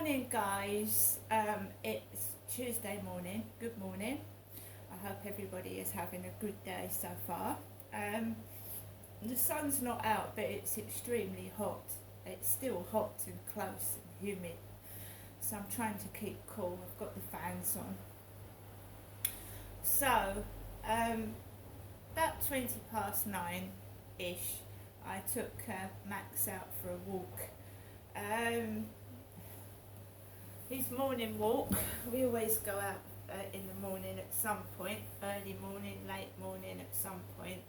Morning, guys. It's Tuesday morning. Good morning. I hope everybody is having a good day so far. Um, the sun's not out, but it's extremely hot. It's still hot and close and humid, so I'm trying to keep cool. I've got the fans on. So, about 20 past 9 ish, I took Max out for a walk. Um, his morning walk, we always go out in the morning at some point, early morning, late morning at some point.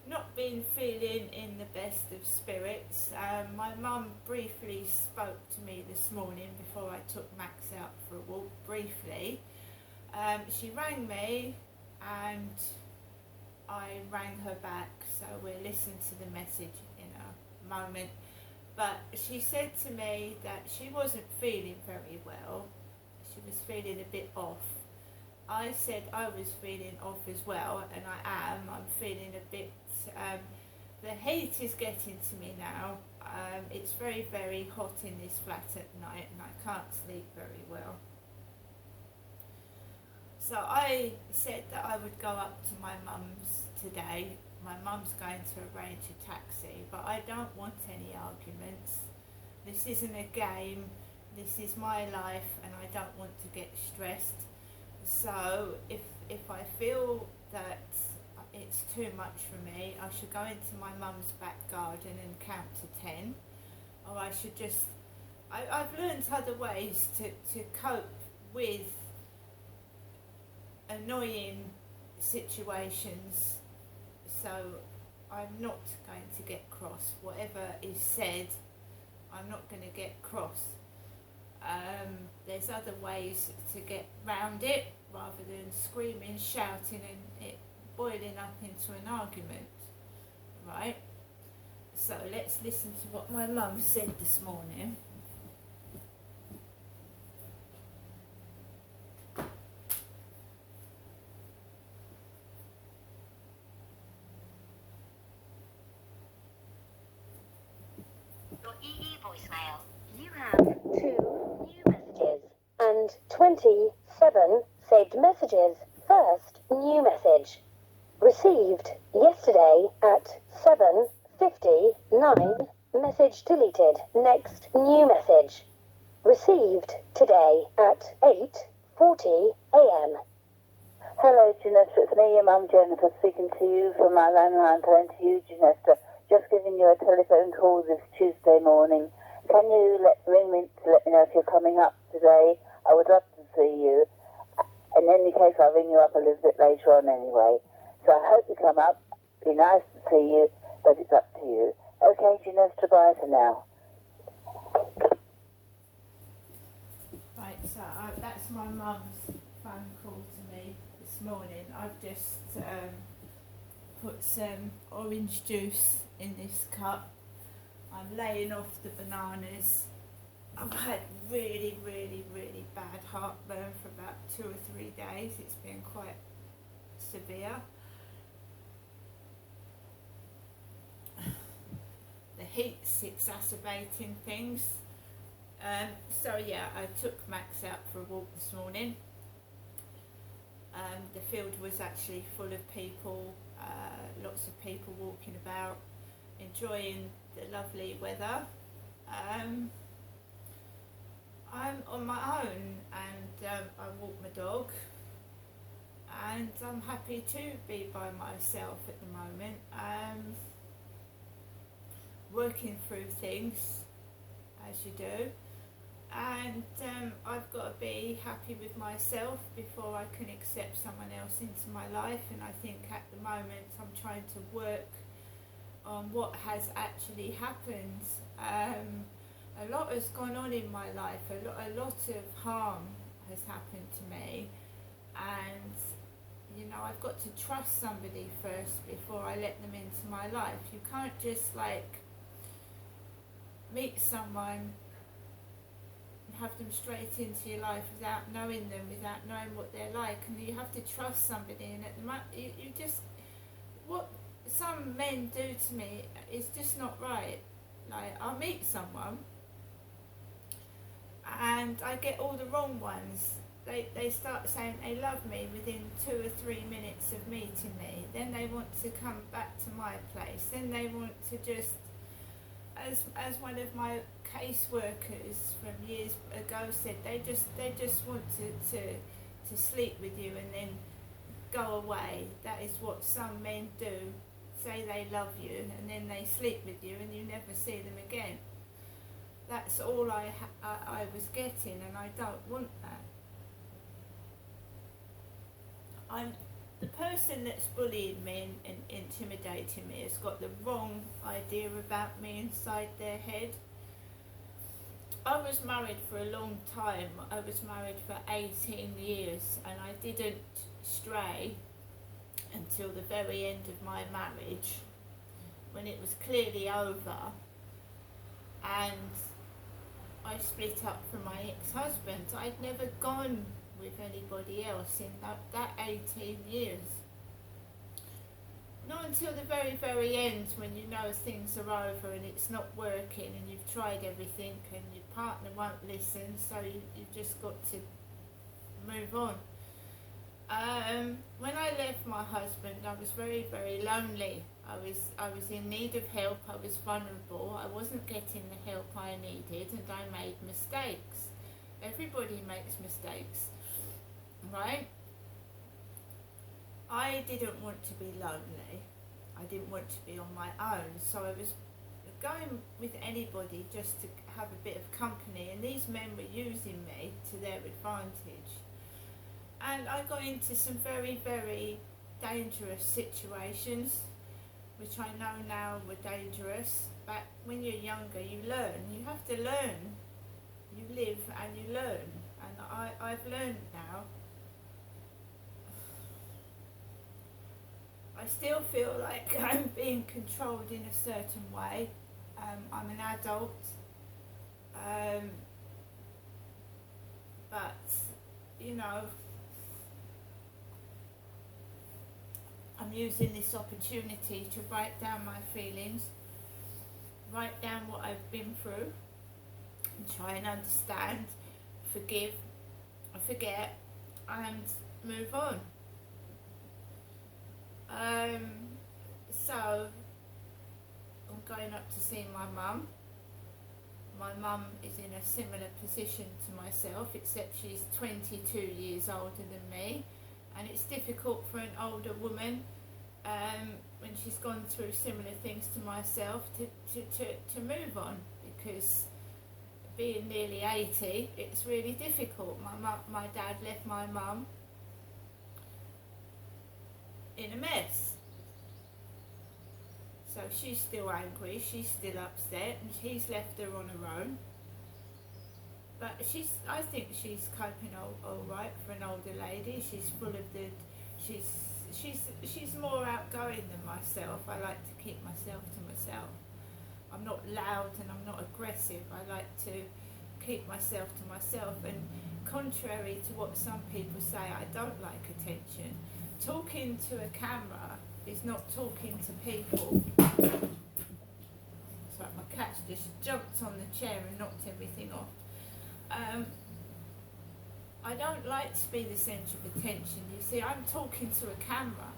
Not been feeling in the best of spirits. My mum briefly spoke to me this morning before I took Max out for a walk, briefly. She rang me and I rang her back, so we'll listen to the message in a moment. But she said to me that she wasn't feeling very well. She was feeling a bit off. I said I was feeling off as well, and I am. I'm feeling a bit, the heat is getting to me now. It's very, very hot in this flat at night and I can't sleep very well. So I said that I would go up to my mum's today. My mum's going to arrange a taxi, but I don't want any arguments. This isn't a game. This is my life and I don't want to get stressed. So if I feel that it's too much for me, I should go into my mum's back garden and count to 10. Or I should just, I've learned other ways to cope with annoying situations, so I'm not going to get cross. Whatever is said, I'm not going to get cross. There's other ways to get round it rather than screaming, shouting and it boiling up into an argument, right? So let's listen to what my mum said this morning. Your EE voicemail. You have 2 new messages and 27 saved messages. First new message. Received yesterday at 7:59. Message deleted. Next new message. Received today at 8:40 a.m. Hello, Janessa. It's me, your mum, Jennifer, speaking to you from my landline phone to you, Janessa. Just giving you a telephone call this Tuesday morning. Can you ring me to let me know if you're coming up today? I would love to see you. In any case, I'll ring you up a little bit later on anyway. So I hope you come up. Be nice to see you, but it's up to you. Okay, Janessa, bye for now. Right, so that's my mum's phone call to me this morning. I've just put some orange juice in this cup. I'm laying off the bananas. I've had really, really, really bad heartburn for about 2 or 3 days. It's been quite severe. The heat's exacerbating things. So yeah, I took Max out for a walk this morning. The field was actually full of people, lots of people walking about, enjoying the lovely weather. I'm on my own and I walk my dog, and I'm happy to be by myself at the moment, working through things as you do. And I've got to be happy with myself before I can accept someone else into my life. And I think at the moment I'm trying to work on what has actually happened. A lot has gone on in my life. A lot of harm has happened to me, and you know, I've got to trust somebody first before I let them into my life. You can't just like meet someone, have them straight into your life without knowing them, without knowing what they're like, and you have to trust somebody. And at the moment, you just, what some men do to me is just not right. Like, I'll meet someone and I get all the wrong ones. They start saying they love me within 2 or 3 minutes of meeting me. Then they want to come back to my place. Then they want to just, as one of my caseworkers from years ago said, they just want to sleep with you and then go away. That is what some men do. Say they love you and then they sleep with you and you never see them again. That's all I was getting, and I don't want that. The person that's bullying me and intimidating me has got the wrong idea about me inside their head. I was married for a long time. I was married for 18 years and I didn't stray until the very end of my marriage, when it was clearly over, and I split up from my ex-husband. I'd never gone with anybody else in that 18 years. Not until the very, very end, when you know things are over and it's not working and you've tried everything and your partner won't listen, so you've just got to move on. When I left my husband, I was very, very lonely. I was in need of help. I was vulnerable. I wasn't getting the help I needed, and I made mistakes. Everybody makes mistakes, right? I didn't want to be lonely. I didn't want to be on my own, so I was going with anybody just to have a bit of company, and these men were using me to their advantage. And I got into some very, very dangerous situations, which I know now were dangerous. But when you're younger, you learn. You have to learn. You live and you learn. And I've learned now. I still feel like I'm being controlled in a certain way. I'm an adult. But, you know, I'm using this opportunity to write down my feelings, write down what I've been through, and try and understand, forgive, forget, and move on. So I'm going up to see my mum. My mum is in a similar position to myself, except she's 22 years older than me. And it's difficult for an older woman, when she's gone through similar things to myself, to move on, because being nearly 80, it's really difficult. My dad left my mum in a mess. So she's still angry, she's still upset, and he's left her on her own. But I think she's coping all right for an older lady. She's full of she's more outgoing than myself. I like to keep myself to myself. I'm not loud and I'm not aggressive. I like to keep myself to myself. And contrary to what some people say, I don't like attention. Talking to a camera is not talking to people. It's like my cat's just jumped on the chair and knocked everything off. I don't like to be the centre of attention. You see, I'm talking to a camera.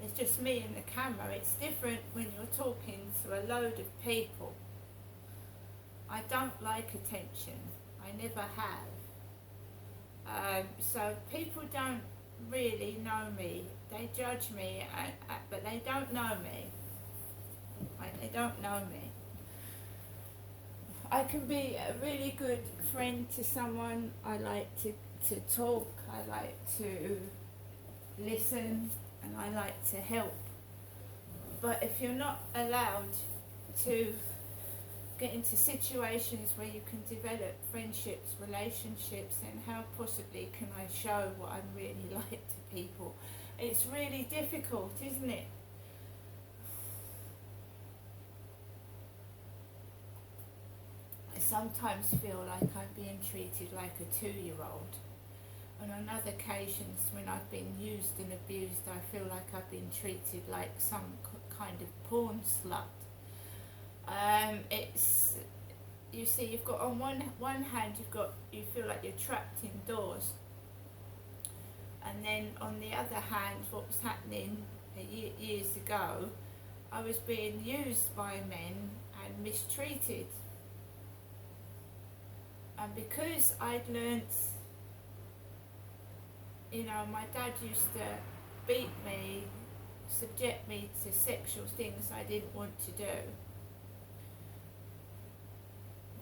It's just me and the camera. It's different when you're talking to a load of people. I don't like attention. I never have. So people don't really know me. They judge me, but they don't know me. They don't know me. I can be a really good friend to someone. I like to talk, I like to listen, and I like to help. But if you're not allowed to get into situations where you can develop friendships, relationships, then how possibly can I show what I'm really like to people? It's really difficult, isn't it? I sometimes feel like I'm being treated like a 2-year-old. And on other occasions when I've been used and abused, I feel like I've been treated like some kind of porn slut. you see, you've got on one hand, you feel like you're trapped indoors, and then on the other hand, what was happening years ago, I was being used by men and mistreated, and because I'd learnt, you know, my dad used to beat me, subject me to sexual things I didn't want to do,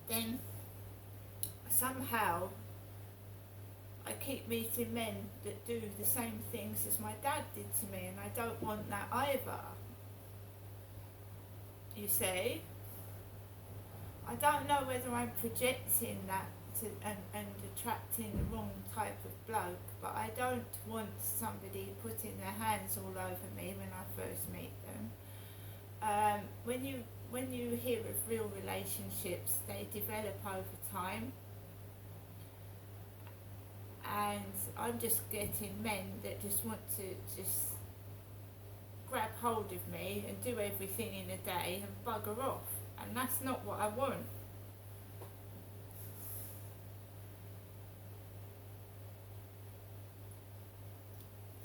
then somehow I keep meeting men that do the same things as my dad did to me, and I don't want that either. You see? I don't know whether I'm projecting that and attracting the wrong type of bloke, but I don't want somebody putting their hands all over me when I first meet them. When you hear of real relationships, they develop over time, and I'm just getting men that just want to just grab hold of me and do everything in a day and bugger off, and that's not what I want.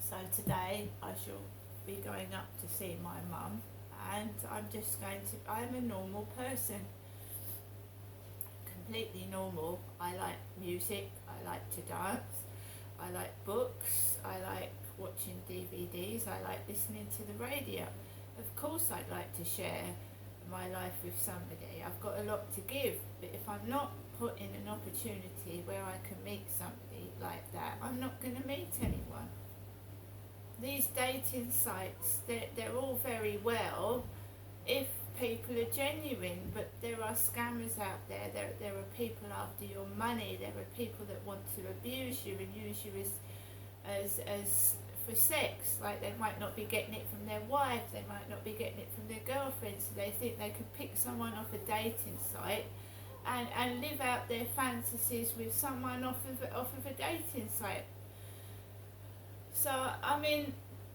So today I shall be going up to see my mum, and I'm a normal person, completely normal. I like music, I like to dance, I like books, I like watching DVDs, I like listening to the radio. Of course I'd like to share my life with somebody. I've got a lot to give, but if I'm not put in an opportunity where I can meet somebody like that, I'm not going to meet anyone. These dating sites, they're all very well if people are genuine, but there are scammers out there. There are people after your money. There are people that want to abuse you and use you as for sex. Like, they might not be getting it from their wife, they might not be getting it from their girlfriend, so they think they can pick someone off a dating site and live out their fantasies with someone off of a dating site. So, I mean,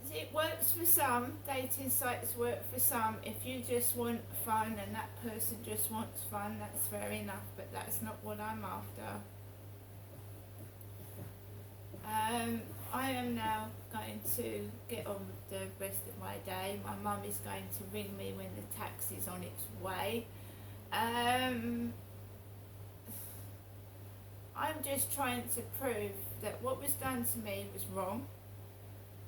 it works for some, dating sites work for some. If you just want fun and that person just wants fun, that's fair enough, but that's not what I'm after. I am now going to get on with the rest of my day. My mum is going to ring me when the taxi's on its way. I'm just trying to prove that what was done to me was wrong.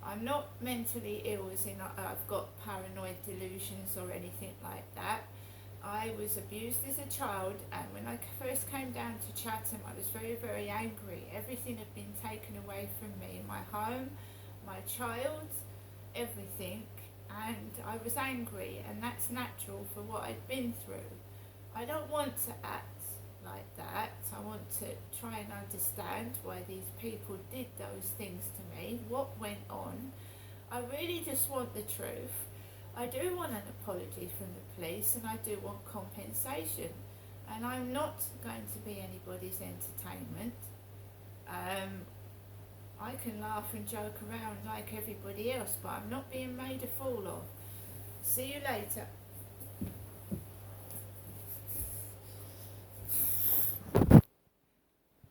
I'm not mentally ill, as in I've got paranoid delusions or anything like that. I was abused as a child, and when I first came down to Chatham, I was very, very angry. Everything had been taken away from me, my home, my child, everything, and I was angry, and that's natural for what I'd been through. I don't want to act like that. I want to try and understand why these people did those things to me, what went on. I really just want the truth. I do want an apology from the police, and I do want compensation, and I'm not going to be anybody's entertainment. I can laugh and joke around like everybody else, but I'm not being made a fool of. See you later.